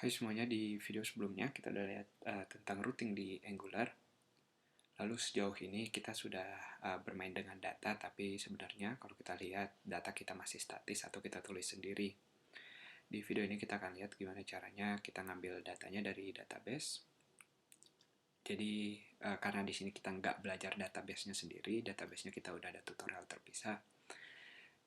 Hai semuanya, di video sebelumnya kita udah lihat tentang routing di Angular. Lalu sejauh ini kita sudah bermain dengan data, tapi sebenarnya kalau kita lihat data kita masih statis atau kita tulis sendiri. Di video ini kita akan lihat gimana caranya kita ngambil datanya dari database. Jadi karena di sini kita nggak belajar database-nya sendiri, database-nya kita udah ada tutorial terpisah.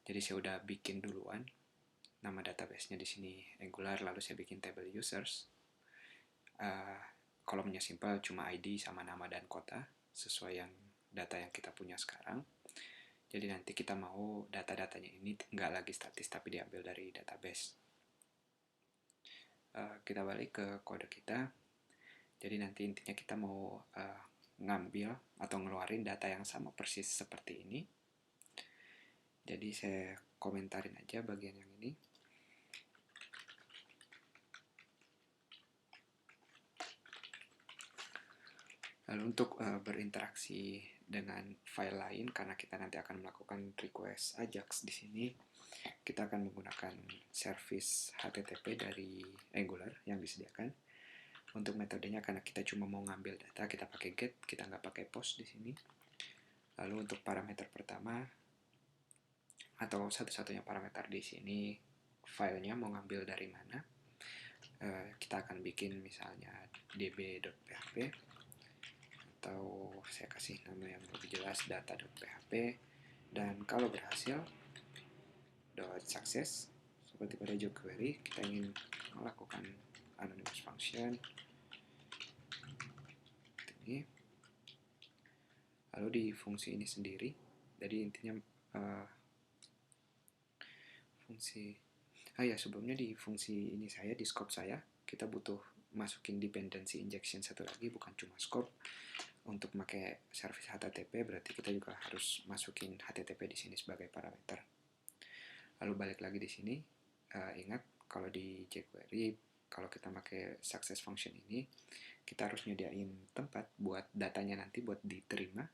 Jadi saya udah bikin duluan nama database-nya di sini Angular, lalu saya bikin table users. Kolomnya simple, cuma ID sama nama dan kota sesuai yang data yang kita punya sekarang. Jadi nanti kita mau data-datanya ini nggak lagi statis tapi diambil dari database. Kita balik ke kode kita. Jadi nanti intinya kita mau ngambil atau ngeluarin data yang sama persis seperti ini. Jadi saya komentarin aja bagian yang ini. Lalu untuk berinteraksi dengan file lain, karena kita nanti akan melakukan request AJAX di sini, kita akan menggunakan service HTTP dari Angular yang disediakan. Untuk metodenya, karena kita cuma mau ngambil data, kita pakai get, kita nggak pakai post di sini. Lalu untuk parameter pertama, atau satu-satunya parameter di sini, filenya mau ngambil dari mana. Kita akan bikin misalnya db.php, atau saya kasih nama yang lebih jelas data.php, dan kalau berhasil .success seperti pada jQuery, kita ingin melakukan anonymous function ini. Lalu di fungsi ini sendiri, jadi intinya sebelumnya di fungsi ini di scope saya, kita butuh masukin dependency injection satu lagi, bukan cuma scope. Untuk pakai service HTTP berarti kita juga harus masukin HTTP di sini sebagai parameter. Lalu balik lagi di sini, ingat kalau di jQuery, kalau kita pakai success function ini, kita harus nyediain tempat buat datanya nanti buat diterima.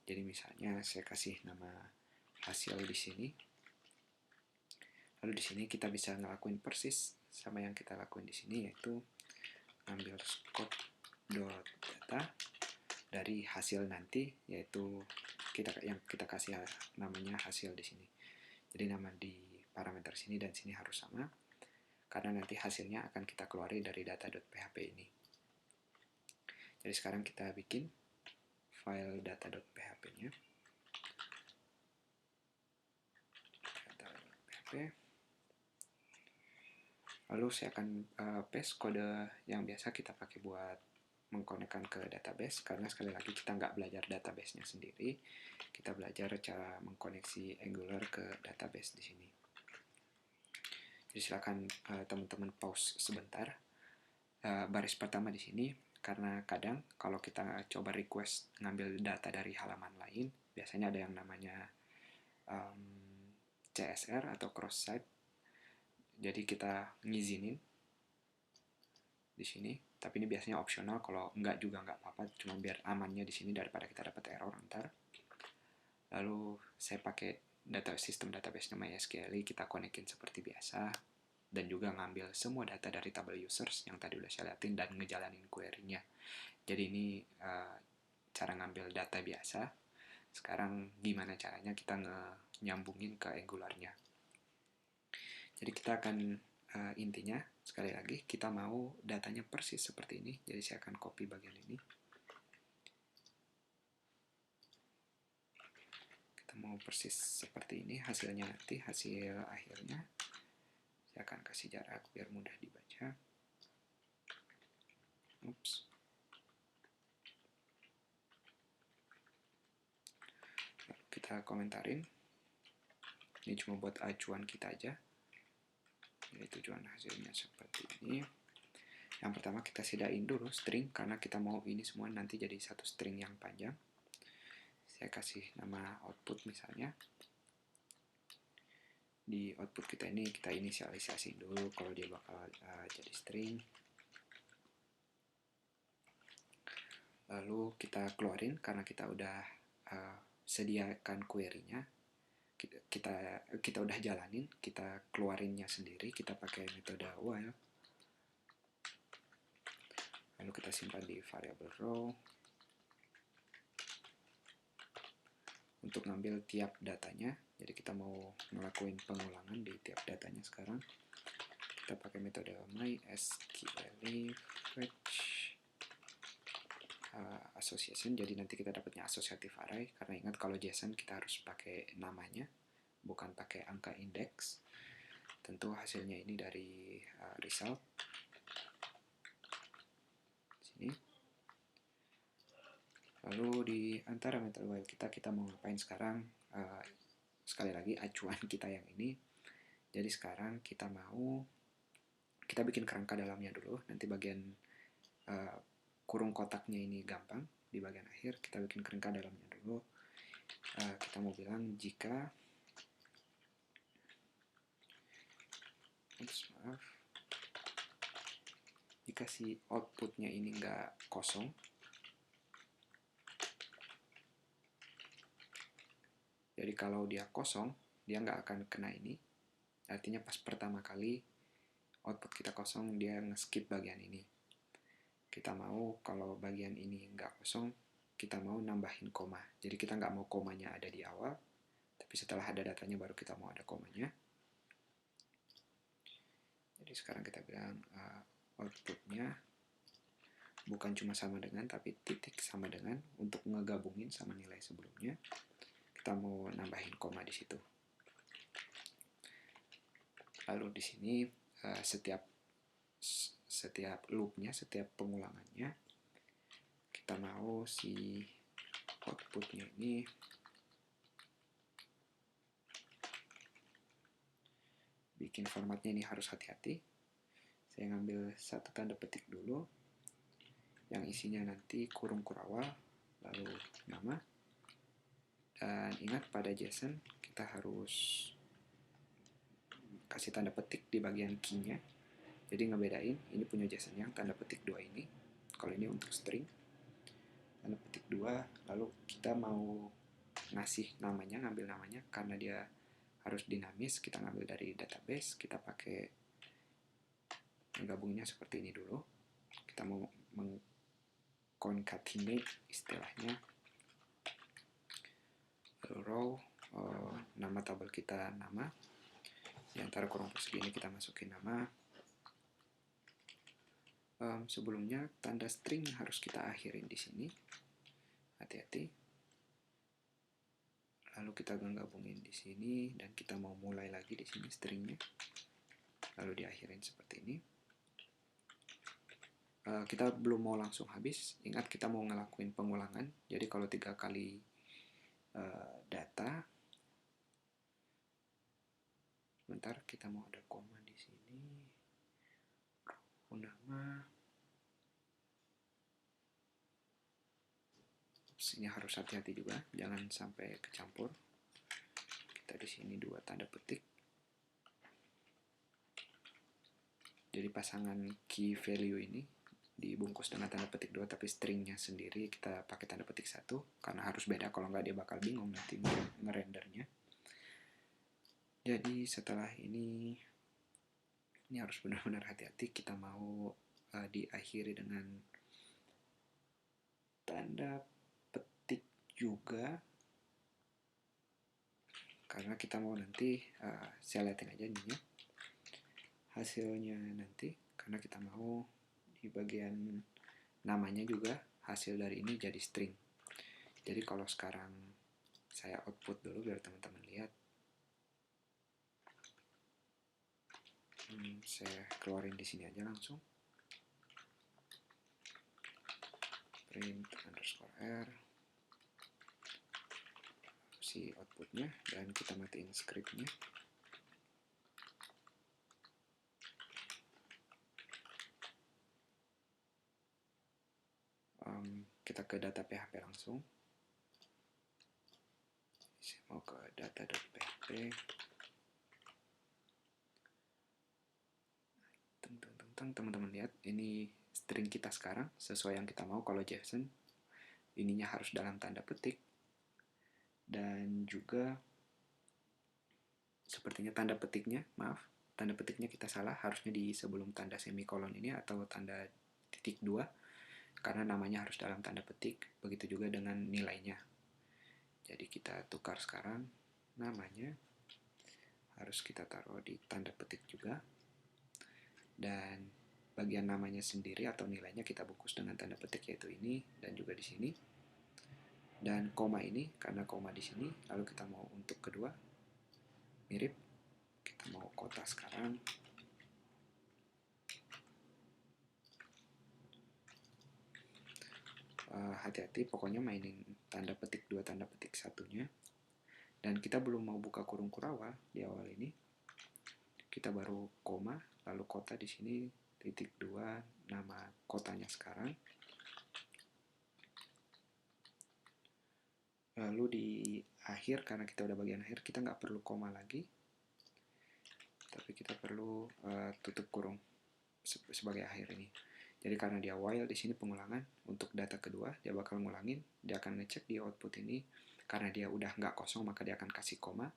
Jadi misalnya saya kasih nama hasil di sini. Lalu di sini kita bisa ngelakuin persis sama yang kita lakuin di sini, yaitu ambil scope.data dari hasil nanti, yaitu yang kita kasih namanya hasil di sini. Jadi nama di parameter sini dan sini harus sama, karena nanti hasilnya akan kita keluarin dari data.php ini. Jadi sekarang kita bikin file data.php-nya. Data.php. Lalu saya akan paste kode yang biasa kita pakai buat mengkonekkan ke database, karena sekali lagi kita nggak belajar database-nya sendiri, kita belajar cara mengkoneksi Angular ke database di sini. Jadi silakan teman-teman pause sebentar. Baris pertama di sini, karena kadang kalau kita coba request ngambil data dari halaman lain, biasanya ada yang namanya CSR atau cross site. Jadi kita ngizinin di sini, tapi ini biasanya opsional, kalau enggak juga nggak apa-apa, cuma biar amannya di sini daripada kita dapat error ntar. Lalu saya pakai sistem database namanya MySQL, kita konekin seperti biasa, dan juga ngambil semua data dari table users yang tadi udah saya liatin dan ngejalanin query-nya. Jadi ini cara ngambil data biasa. Sekarang gimana caranya kita nyambungin ke Angular-nya. Jadi kita akan intinya sekali lagi kita mau datanya persis seperti ini. Jadi saya akan copy bagian ini. Kita mau persis seperti ini hasilnya nanti, hasil akhirnya. Saya akan kasih jarak biar mudah dibaca. Oops. Kita komentarin. Ini cuma buat acuan kita aja. Jadi tujuan hasilnya seperti ini. Yang pertama kita sediain dulu string, karena kita mau ini semua nanti jadi satu string yang panjang. Saya kasih nama output misalnya. Di output kita ini kita inisialisasi dulu kalau dia bakal jadi string. Lalu kita keluarin karena kita udah sediakan query-nya. Kita udah jalanin, kita keluarinnya sendiri, kita pakai metode while. lalu kita simpan di variable row. Untuk ngambil tiap datanya, jadi kita mau ngelakuin pengulangan di tiap datanya sekarang, kita pakai metode mysql_fetch association. Jadi nanti kita dapatnya associative array, karena ingat kalau JSON kita harus pakai namanya, bukan pakai angka indeks. Tentu hasilnya ini dari result sini. Lalu di antara metode while kita mau ngapain sekarang? Sekali lagi acuan kita yang ini. Jadi sekarang kita bikin kerangka dalamnya dulu. Nanti bagian kurung kotaknya ini gampang. Di bagian akhir kita bikin kerangka dalamnya dulu. Kita mau bilang jika jika si outputnya ini nggak kosong, jadi kalau dia kosong, dia nggak akan kena ini. Artinya pas pertama kali output kita kosong, dia nge-skip bagian ini. Kita mau kalau bagian ini nggak kosong, kita mau nambahin koma. Jadi kita nggak mau komanya ada di awal, tapi setelah ada datanya baru kita mau ada komanya. Jadi sekarang kita bilang outputnya bukan cuma sama dengan, tapi titik sama dengan, untuk ngegabungin sama nilai sebelumnya. Kita mau nambahin koma di situ. Lalu di sini setiap loopnya, setiap pengulangannya, kita mau si outputnya ini bikin formatnya ini harus hati-hati. Saya ngambil satu tanda petik dulu, yang isinya nanti kurung kurawal, lalu nama. Dan ingat pada JSON kita harus kasih tanda petik di bagian key-nya. Jadi ngebedain ini punya JSON yang tanda petik 2 ini. Kalau ini untuk string, tanda petik 2, lalu kita mau ngasih namanya, ngambil namanya, karena dia harus dinamis, kita ngambil dari database, kita pakai menggabungnya seperti ini dulu. Kita mau meng-concatenate istilahnya. Lalu row, nama tabel kita nama. Di antara kurung persegi ini kita masukin nama. Sebelumnya tanda string harus kita akhirin di sini. Hati-hati. Lalu kita gabungin di sini dan kita mau mulai lagi di sini stringnya. Lalu diakhirin seperti ini. Kita belum mau langsung habis. Ingat kita mau ngelakuin pengulangan. Jadi kalau 3 kali data, bentar, kita mau ada koma di sini. Nama. Ini harus hati-hati juga, jangan sampai kecampur. Kita di sini 2 tanda petik. Jadi pasangan key value ini dibungkus dengan tanda petik 2, tapi stringnya sendiri kita pakai tanda petik 1, karena harus beda, kalau nggak dia bakal bingung nanti ngerendernya. Jadi setelah ini harus benar-benar hati-hati. Kita mau diakhiri dengan tanda petik juga, karena kita mau nanti saya lihatin aja ininya hasilnya nanti, karena kita mau di bagian namanya juga hasil dari ini jadi string. Jadi kalau sekarang saya output dulu biar teman-teman lihat. Saya keluarin di sini aja langsung. Print _r si outputnya, dan kita matiin scriptnya. Kita ke data PHP langsung. Saya mau ke data.php. Teman-teman lihat, ini string kita sekarang sesuai yang kita mau. Kalau JSON ininya harus dalam tanda petik, dan juga sepertinya tanda petiknya kita salah, harusnya di sebelum tanda semikolon ini atau tanda titik 2. karena namanya harus dalam tanda petik, begitu juga dengan nilainya. Jadi kita tukar sekarang, namanya harus kita taruh di tanda petik juga, dan bagian namanya sendiri atau nilainya kita bungkus dengan tanda petik, yaitu ini dan juga di sini. Dan koma ini, karena koma di sini, lalu kita mau untuk kedua, mirip, kita mau kota sekarang. Hati-hati, pokoknya mainin tanda petik 2, tanda petik satunya. Dan kita belum mau buka kurung Kurawal di awal ini. Kita baru koma, lalu kota di sini, titik 2, nama kotanya sekarang. Lalu di akhir, karena kita udah bagian akhir, kita nggak perlu koma lagi, tapi kita perlu tutup kurung sebagai akhir ini. Jadi karena dia while di sini pengulangan, untuk data kedua dia bakal ngulangin, dia akan ngecek di output ini, karena dia udah nggak kosong maka dia akan kasih koma.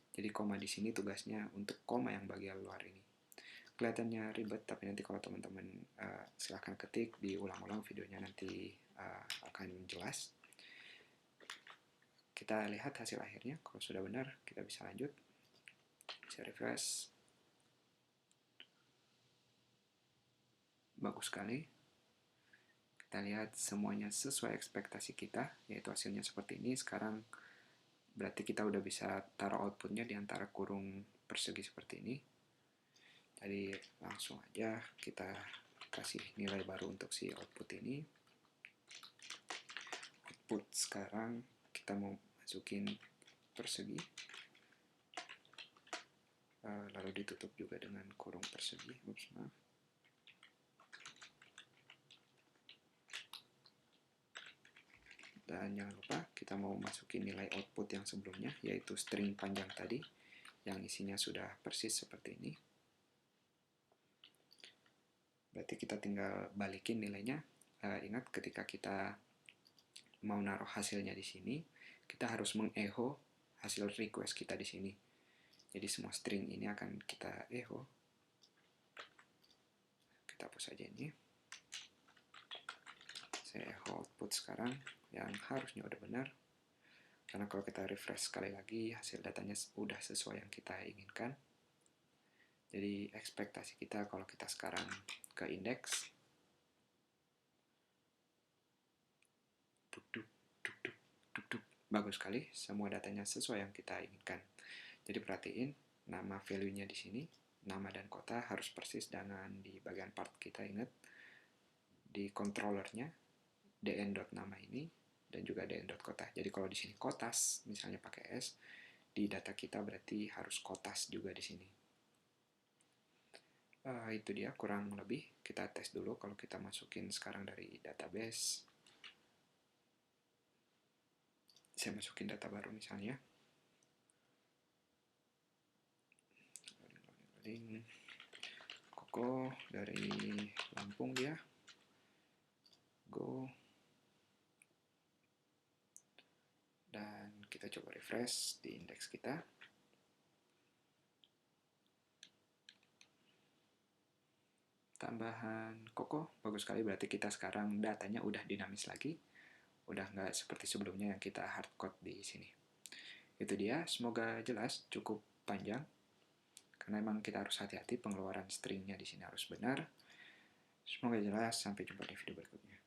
Jadi koma di sini tugasnya untuk koma yang bagian luar ini. Kelihatannya ribet, tapi nanti kalau teman-teman silahkan ketik, diulang-ulang videonya, nanti akan jelas. Kita lihat hasil akhirnya. Kalau sudah benar, kita bisa lanjut. Bisa refresh. Bagus sekali. Kita lihat semuanya sesuai ekspektasi kita, yaitu hasilnya seperti ini. Sekarang berarti kita udah bisa taruh outputnya di antara kurung persegi seperti ini. Jadi langsung aja kita kasih nilai baru untuk si output ini. Output sekarang kita mau masukin persegi, lalu ditutup juga dengan kurung persegi. Maaf. Dan jangan lupa kita mau masukin nilai output yang sebelumnya, yaitu string panjang tadi yang isinya sudah persis seperti ini. Berarti kita tinggal balikin nilainya. Ingat, ketika kita mau naruh hasilnya di sini, kita harus mengecho hasil request kita di sini. Jadi semua string ini akan kita echo. Kita hapus saja ini. Saya echo output sekarang yang harusnya udah benar. Karena kalau kita refresh sekali lagi, hasil datanya udah sesuai yang kita inginkan. Jadi ekspektasi kita kalau kita sekarang ke indeks, bagus sekali, semua datanya sesuai yang kita inginkan. Jadi perhatiin, nama value-nya di sini, nama dan kota harus persis dengan di bagian part kita. Ingat, di controllernya dn.nama ini dan juga dn.kota. Jadi kalau di sini kotas, misalnya pakai s, di data kita berarti harus kotas juga di sini. Itu dia kurang lebih. Kita tes dulu kalau kita masukin sekarang dari database. Saya masukin data baru misalnya. Koko dari Lampung dia. Go. Dan kita coba refresh di indeks kita. Tambahan Koko, bagus sekali, berarti kita sekarang datanya udah dinamis lagi. Udah nggak seperti sebelumnya yang kita hardcode di sini. Itu dia, semoga jelas, cukup panjang. Karena memang kita harus hati-hati pengeluaran stringnya di sini harus benar. Semoga jelas, sampai jumpa di video berikutnya.